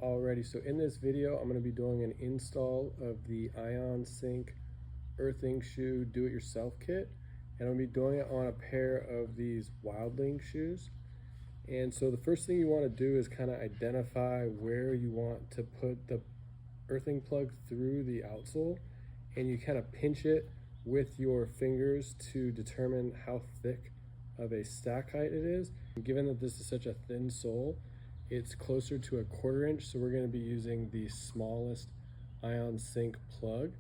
Alrighty, so in this video, I'm going to be doing an install of the iON Sync earthing shoe do-it-yourself kit, and I'm going to be doing it on a pair of these Wildling shoes. And so the first thing you want to do is kind of identify where you want to put the earthing plug through the outsole, and you kind of pinch it with your fingers to determine how thick of a stack height it is. And given that this is such a thin sole, it's closer to a 1/4 inch, so we're going to be using the smallest iON Sync plug.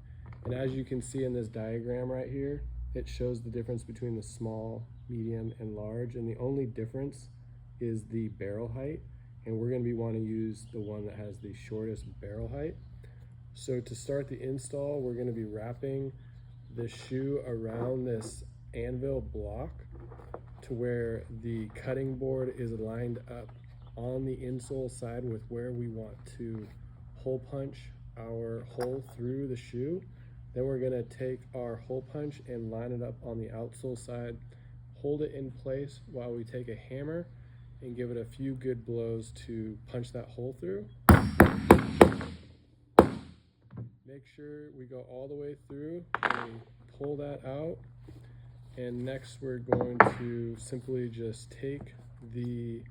And as you can see in this diagram right here, it shows the difference between the small, medium, and large, and the only difference is the barrel height, and we're going to be wanting to use the one that has the shortest barrel height. So to start the install, we're going to be wrapping the shoe around this anvil block to where the cutting board is lined up on the insole side with where we want to hole punch our hole through the shoe. Then we're going to take our hole punch and line it up on the outsole side, hold it in place while we take a hammer and give it a few good blows to punch that hole through. Make sure we go all the way through and pull that out. And next we're going to simply just take the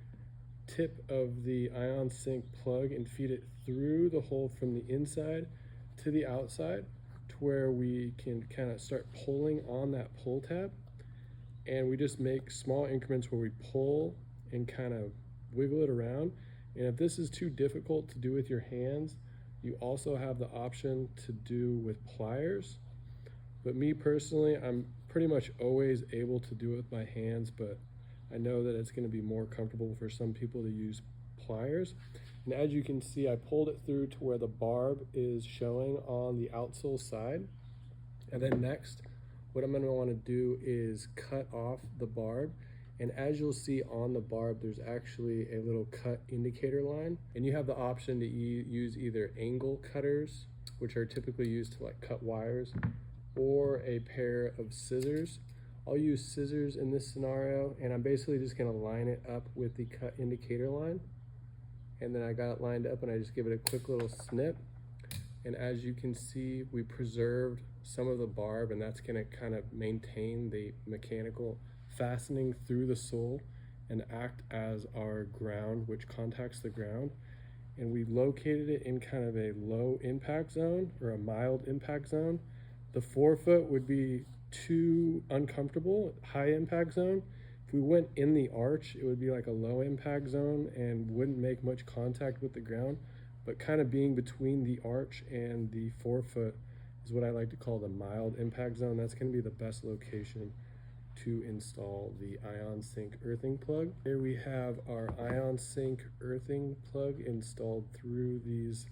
tip of the iON Sync plug and feed it through the hole from the inside to the outside to where we can kind of start pulling on that pull tab. And we just make small increments where we pull and kind of wiggle it around. And if this is too difficult to do with your hands, you also have the option to do with pliers. But me personally, I'm pretty much always able to do it with my hands, but I know that it's going to be more comfortable for some people to use pliers. And as you can see, I pulled it through to where the barb is showing on the outsole side. And then next, what I'm going to want to do is cut off the barb. And as you'll see on the barb, there's actually a little cut indicator line. And you have the option to use either angle cutters, which are typically used to like cut wires, or a pair of scissors. I'll use scissors in this scenario, and I'm basically just going to line it up with the cut indicator line. And then I got it lined up and I just give it a quick little snip. And as you can see, we preserved some of the barb, and that's going to kind of maintain the mechanical fastening through the sole and act as our ground, which contacts the ground. And we located it in kind of a low impact zone or a mild impact zone. The forefoot would be too uncomfortable, high impact zone. If we went in the arch, it would be like a low impact zone and wouldn't make much contact with the ground. But kind of being between the arch and the forefoot is what I like to call the mild impact zone. That's going to be the best location to install the iON Sync earthing plug. Here we have our iON Sync earthing plug installed through these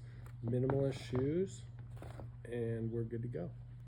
minimalist shoes, and we're good to go.